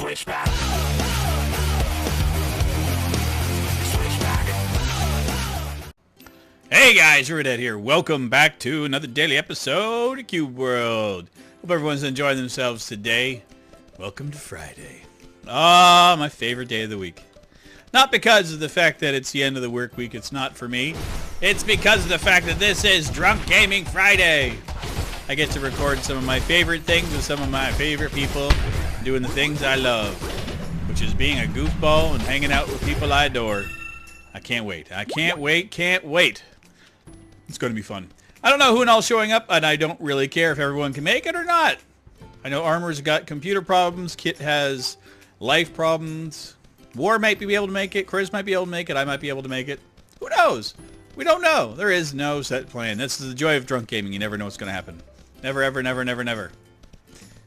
Switchback. Hey guys, Rivet here. Welcome back to another daily episode of Cube World. Hope everyone's enjoying themselves today. Welcome to Friday. Ah, my favorite day of the week. Not because of the fact that it's the end of the work week, it's not for me. It's because of the fact that this is Drunk Gaming Friday. I get to record some of my favorite things with some of my favorite people, doing the things I love, which is being a goofball and hanging out with people I adore. I can't wait. I can't wait. It's going to be fun. I don't know who and all showing up, and I don't really care if everyone can make it or not. I know Armor's got computer problems. Kitt has life problems. War might be able to make it. Chris might be able to make it. I might be able to make it. Who knows? We don't know. There is no set plan. This is the joy of drunk gaming. You never know what's going to happen. Never, ever, never, never, never.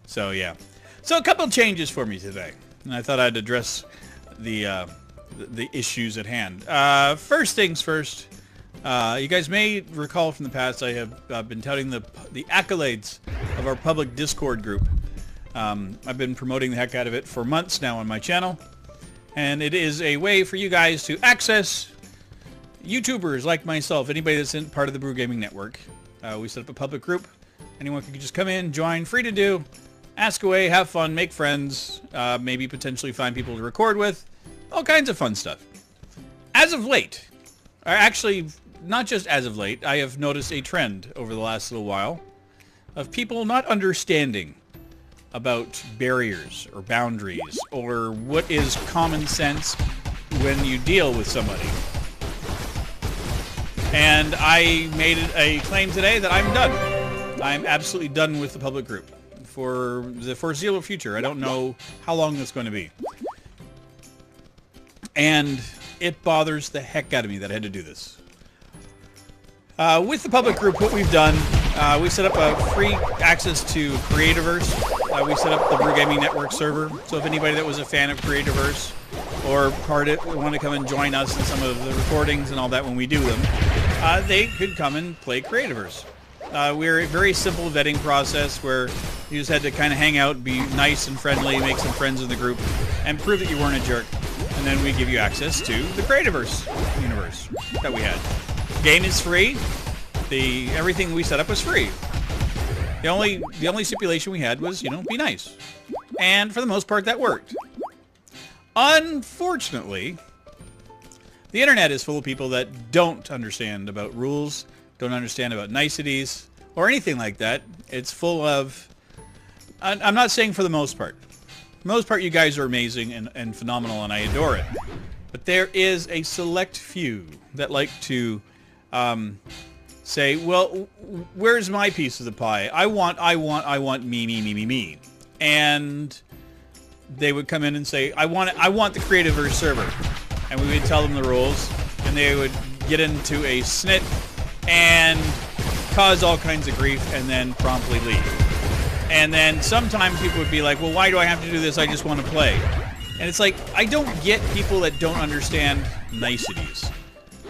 So, yeah. So, a couple of changes for me today. And I thought I'd address the issues at hand. First things first. You guys may recall from the past I have been touting the accolades of our public Discord group. I've been promoting the heck out of it for months now on my channel. And it is a way for you guys to access YouTubers like myself, anybody that's in part of the Brew Gaming Network. We set up a public group. Anyone can just come in, join, free to do, ask away, have fun, make friends, maybe potentially find people to record with, all kinds of fun stuff. As of late, or actually not just as of late, I have noticed a trend over the last little while of people not understanding about barriers or boundaries or what is common sense when you deal with somebody. And I made a claim today that I'm done. I'm absolutely done with the public group for the foreseeable future. I don't know how long that's going to be. And it bothers the heck out of me that I had to do this. With the public group, what we've done, we set up a free access to Creativerse. We set up the Brew Gaming Network server. So if anybody that was a fan of Creativerse or part of it want to come and join us in some of the recordings and all that when we do them, they could come and play Creativerse. We're a very simple vetting process where you just had to kind of hang out, be nice and friendly, make some friends in the group, and prove that you weren't a jerk. And then we give you access to the Creativerse universe that we had. Game is free. Everything we set up was free. The only stipulation we had was, be nice. And for the most part, that worked. Unfortunately, the internet is full of people that don't understand about rules, don't understand about niceties, or anything like that. It's full of... I'm not saying for the most part. For the most part, you guys are amazing and phenomenal, and I adore it. But there is a select few that like to say, well, where's my piece of the pie? I want me. And they would come in and say, I want the Creativerse server. And we would tell them the rules, and they would get into a snit and cause all kinds of grief and then promptly leave. And then sometimes people would be like, well, why do I have to do this? I just want to play. And it's like, I don't get people that don't understand niceties.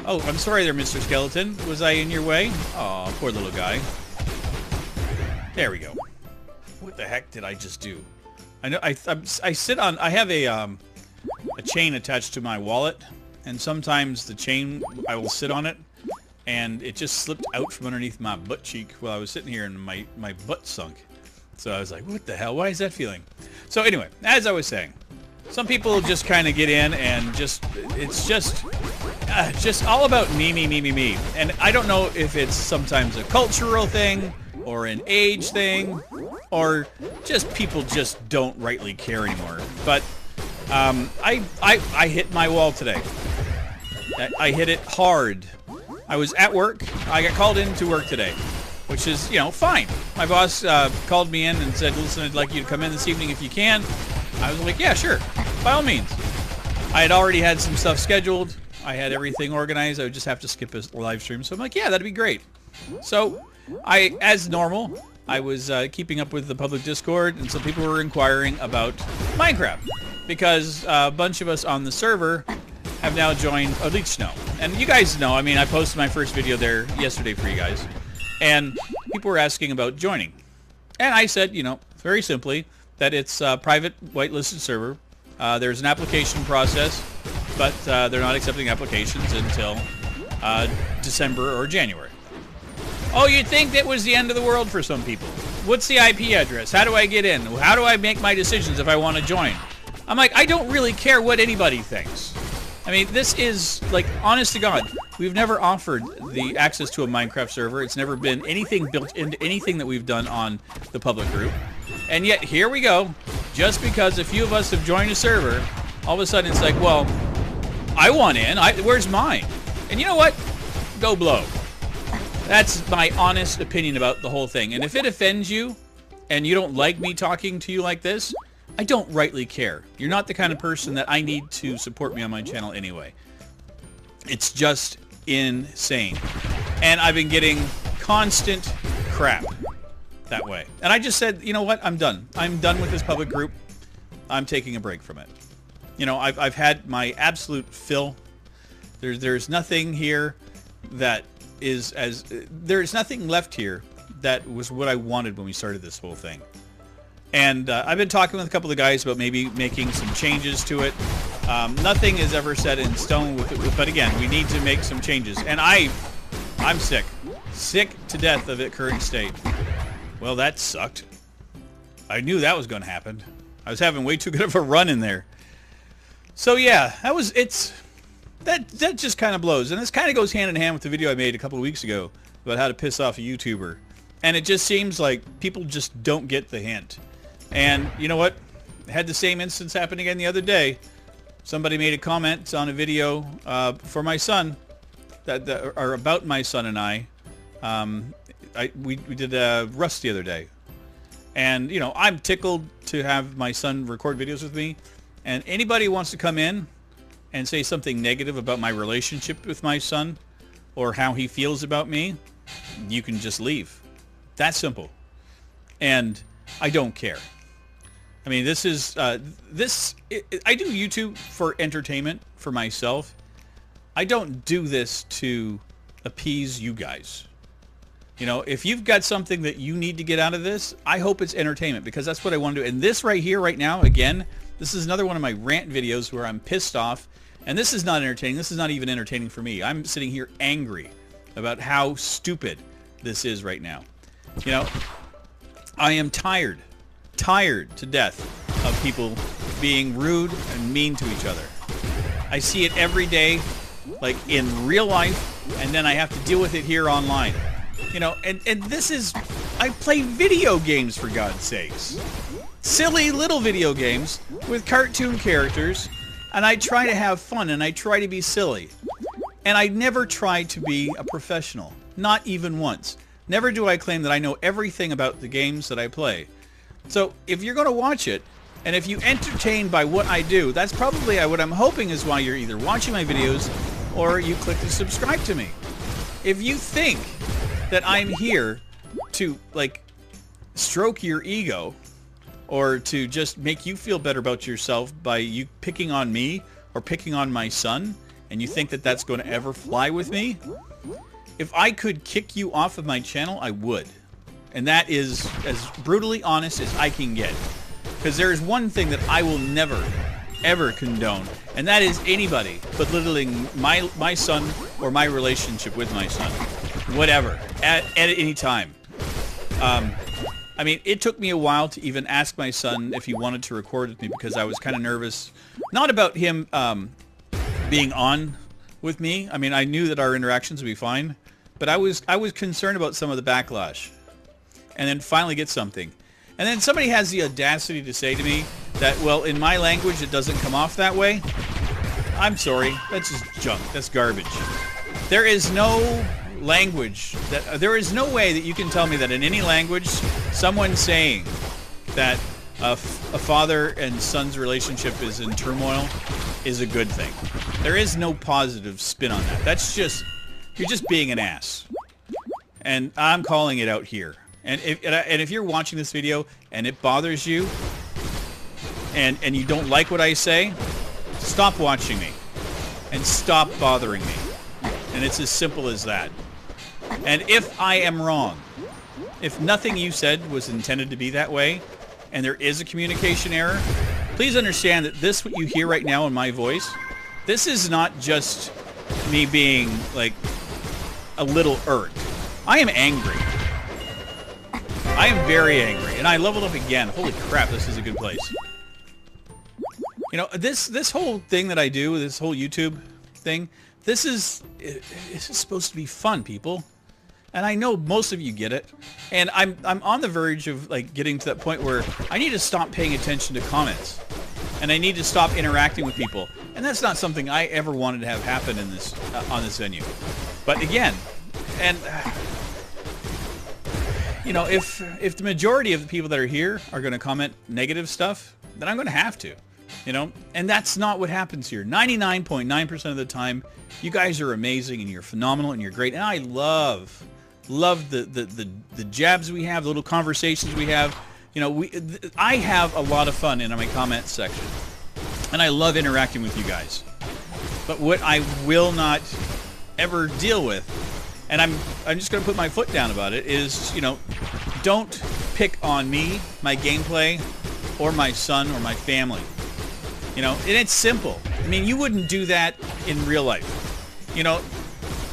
Oh, I'm sorry there, Mr. Skeleton. Was I in your way? Aw, poor little guy. There we go. What the heck did I just do? I know I have a chain attached to my wallet, and sometimes the chain, I will sit on it, and it just slipped out from underneath my butt cheek while I was sitting here, and my butt sunk. So I was like, what the hell? Why is that feeling? So anyway, as I was saying, some people just kind of get in and it's just all about me. And I don't know if it's sometimes a cultural thing or an age thing or just people just don't rightly care anymore. But I hit my wall today. I hit it hard. I was at work. I got called into work today, which is, fine. My boss called me in and said, listen, I'd like you to come in this evening if you can. I was like, yeah, sure, by all means. I had already had some stuff scheduled. I had everything organized. I would just have to skip a live stream. So I'm like, yeah, that'd be great. So as normal, I was keeping up with the public Discord, and some people were inquiring about Minecraft because a bunch of us on the server have now joined Elite Snow. And you guys know, I mean, I posted my first video there yesterday for you guys, and people were asking about joining. And I said, very simply, that it's a private whitelisted server. There's an application process, but they're not accepting applications until December or January. Oh, you'd think that was the end of the world for some people. What's the IP address? How do I get in? How do I make my decisions if I want to join? I'm like, I don't really care what anybody thinks. I mean, this is, like, honest to God, we've never offered the access to a Minecraft server. It's never been anything built into anything that we've done on the public group. And yet, here we go. Just because a few of us have joined a server, all of a sudden it's like, well, I want in. Where's mine? And you know what? Go blow. That's my honest opinion about the whole thing. And if it offends you, and you don't like me talking to you like this, I don't rightly care. You're not the kind of person that I need to support me on my channel anyway. It's just insane. And I've been getting constant crap that way. And I just said, you know what? I'm done. I'm done with this public group. I'm taking a break from it. You know, I've had my absolute fill. There's nothing here that is as... There's nothing left here that was what I wanted when we started this whole thing. And I've been talking with a couple of guys about maybe making some changes to it. Nothing is ever set in stone with it, but again, we need to make some changes. And I'm sick. Sick to death of its current state. Well, that sucked. I knew that was going to happen. I was having way too good of a run in there. So yeah, that just kind of blows. And this kind of goes hand in hand with the video I made a couple of weeks ago about how to piss off a YouTuber. And it just seems like people just don't get the hint. And you know what? I had the same instance happen again the other day. Somebody made a comment on a video for my son, or about my son and I. We did Rust the other day. And, you know, I'm tickled to have my son record videos with me. And anybody who wants to come in and say something negative about my relationship with my son or how he feels about me, you can just leave. That simple. And I don't care. I mean, this is, I do YouTube for entertainment for myself. I don't do this to appease you guys. You know, if you've got something that you need to get out of this, I hope it's entertainment, because that's what I want to do. And this right here, right now, again, this is another one of my rant videos where I'm pissed off. And this is not entertaining. This is not even entertaining for me. I'm sitting here angry about how stupid this is right now. You know, I am tired to death of people being rude and mean to each other. I see it every day, like in real life, and then I have to deal with it here online. You know, and this is, I play video games, for God's sakes. Silly little video games with cartoon characters, and I try to have fun, and I try to be silly. And I never try to be a professional, not even once. Never do I claim that I know everything about the games that I play. So if you're going to watch it, and if you're entertained by what I do, that's probably what I'm hoping is why you're either watching my videos or you click to subscribe to me. If you think that I'm here to, like, stroke your ego or to just make you feel better about yourself by you picking on me or picking on my son, and you think that that's going to ever fly with me, if I could kick you off of my channel, I would. And that is as brutally honest as I can get. Because there is one thing that I will never, ever condone, and that is anybody belittling my son or my relationship with my son. Whatever. At any time. I mean, it took me a while to even ask my son if he wanted to record with me, because I was kind of nervous. Not about him being on with me. I mean, I knew that our interactions would be fine. But I was concerned about some of the backlash. And then finally get something. And then somebody has the audacity to say to me that, well, in my language it doesn't come off that way. I'm sorry. That's just junk. That's garbage. There is no language, there is no way that you can tell me that in any language someone saying that a father and son's relationship is in turmoil is a good thing. There is no positive spin on that. That's just, you're just being an ass. And I'm calling it out here. And if you're watching this video and it bothers you and you don't like what I say, stop watching me and stop bothering me. And it's as simple as that. And if I am wrong, if nothing you said was intended to be that way, and there is a communication error, please understand that this, what you hear right now in my voice, this is not just me being like a little irked. I am angry. I am very angry, and I leveled up again. Holy crap, this is a good place. You know, this whole thing that I do, this whole YouTube thing, this is supposed to be fun, people. And I know most of you get it. And I'm on the verge of like getting to that point where I need to stop paying attention to comments. And I need to stop interacting with people. And that's not something I ever wanted to have happen in this on this venue. But again, and you know, if the majority of the people that are here are going to comment negative stuff, then I'm going to have to, you know, and that's not what happens here. 99.9% of the time, you guys are amazing and you're phenomenal and you're great. And I love the jabs we have, the little conversations we have. You know, I have a lot of fun in my comment section, and I love interacting with you guys. But what I will not ever deal with, and I'm just going to put my foot down about it, is, you know, don't pick on me, my gameplay, or my son or my family. You know, and it's simple. I mean, you wouldn't do that in real life. You know,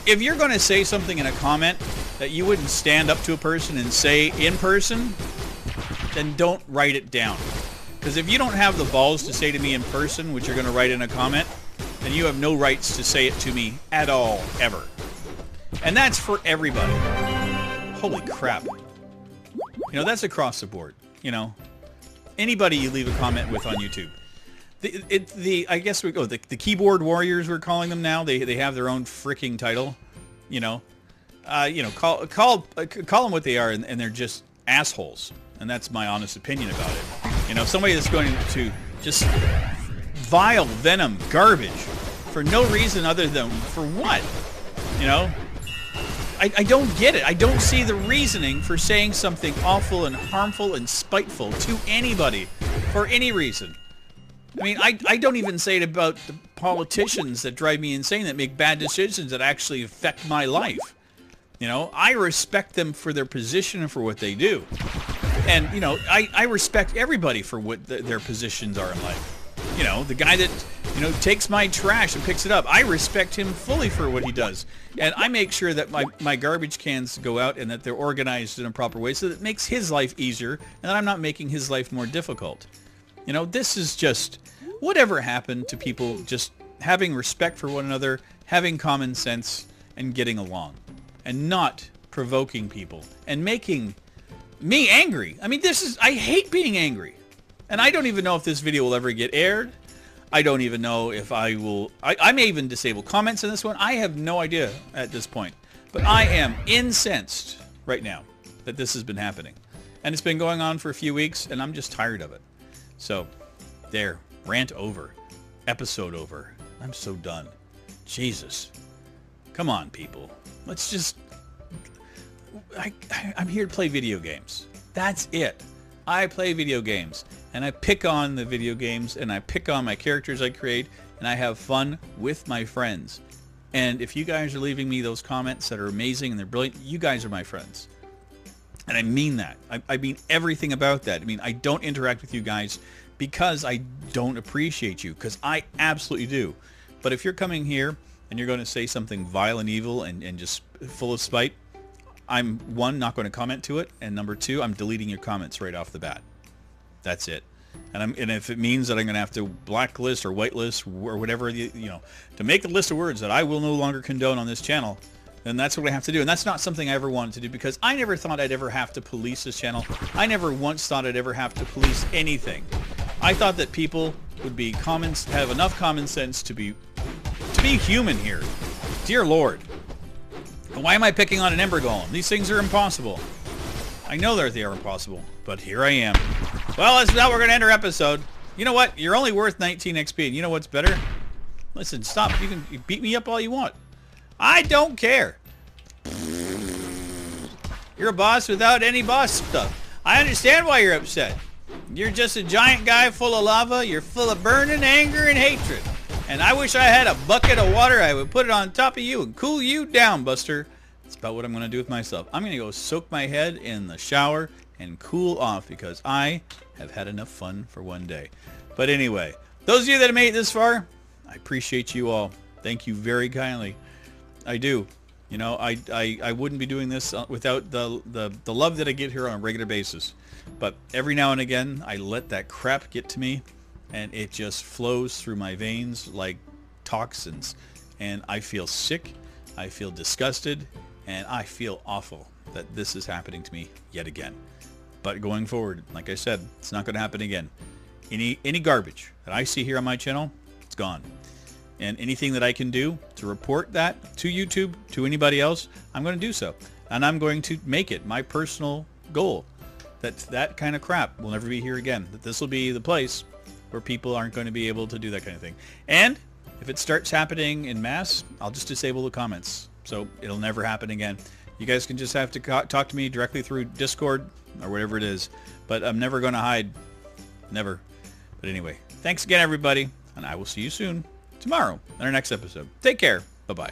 if you're going to say something in a comment that you wouldn't stand up to a person and say in person, then don't write it down. Because if you don't have the balls to say to me in person what you're going to write in a comment, then you have no rights to say it to me at all, ever. And that's for everybody. Holy crap. You know, that's across the board. You know, anybody you leave a comment with on YouTube. I guess we go, the keyboard warriors, we're calling them now. They have their own freaking title. You know, call them what they are, and they're just assholes. And that's my honest opinion about it. You know, somebody that's going to just vile, venom, garbage for no reason other than for what? You know, I don't get it. I don't see the reasoning for saying something awful and harmful and spiteful to anybody for any reason. I mean, I don't even say it about the politicians that drive me insane, that make bad decisions that actually affect my life. You know, I respect them for their position and for what they do. And, you know, I respect everybody for what their positions are in life. You know, the guy that, you know, takes my trash and picks it up, I respect him fully for what he does. And I make sure that my garbage cans go out and that they're organized in a proper way so that it makes his life easier and that I'm not making his life more difficult. You know, this is just whatever happened to people just having respect for one another, having common sense, and getting along. And not provoking people and making me angry. I mean, I hate being angry. And I don't even know if this video will ever get aired. I don't even know if I will. I may even disable comments in this one. I have no idea at this point. But I am incensed right now that this has been happening. And it's been going on for a few weeks, and I'm just tired of it. So, there. Rant over. Episode over. I'm so done. Jesus. Come on, people. Let's just... I'm here to play video games. That's it. I play video games. And I pick on the video games, and I pick on my characters I create, and I have fun with my friends. And if you guys are leaving me those comments that are amazing and they're brilliant, you guys are my friends. And I mean that. I mean everything about that. I mean, I don't interact with you guys because I don't appreciate you, because I absolutely do. But if you're coming here and you're going to say something vile and evil and just full of spite, I'm, one, not going to comment to it, and number two, I'm deleting your comments right off the bat. That's it. And if it means that I'm going to have to blacklist or whitelist or whatever, you know, to make a list of words that I will no longer condone on this channel, then that's what I have to do. And that's not something I ever wanted to do, because I never thought I'd ever have to police this channel. I never once thought I'd ever have to police anything. I thought that people would be have enough common sense to be human here. Dear Lord. Why am I picking on an Ember Golem? These things are impossible. I know they are impossible, but here I am. Well, that's how we're going to end our episode. You know what? You're only worth 19 XP, and you know what's better? Listen, stop. You can beat me up all you want. I don't care. You're a boss without any boss stuff. I understand why you're upset. You're just a giant guy full of lava. You're full of burning anger and hatred. And I wish I had a bucket of water. I would put it on top of you and cool you down, Buster. That's about what I'm going to do with myself. I'm going to go soak my head in the shower and cool off because I have had enough fun for one day. But anyway, those of you that have made it this far, I appreciate you all. Thank you very kindly. I do. You know, I wouldn't be doing this without the love that I get here on a regular basis. But every now and again, I let that crap get to me, and it just flows through my veins like toxins. And I feel sick, I feel disgusted, and I feel awful that this is happening to me yet again. But going forward, like I said, it's not going to happen again. Any garbage that I see here on my channel, it's gone. And anything that I can do to report that to YouTube, to anybody else, I'm going to do so. And I'm going to make it my personal goal that that kind of crap will never be here again. That this will be the place where people aren't going to be able to do that kind of thing. And if it starts happening in mass, I'll just disable the comments. So it'll never happen again. You guys can just have to talk to me directly through Discord or whatever it is. But I'm never going to hide. Never. But anyway, thanks again, everybody. And I will see you soon tomorrow in our next episode. Take care. Bye-bye.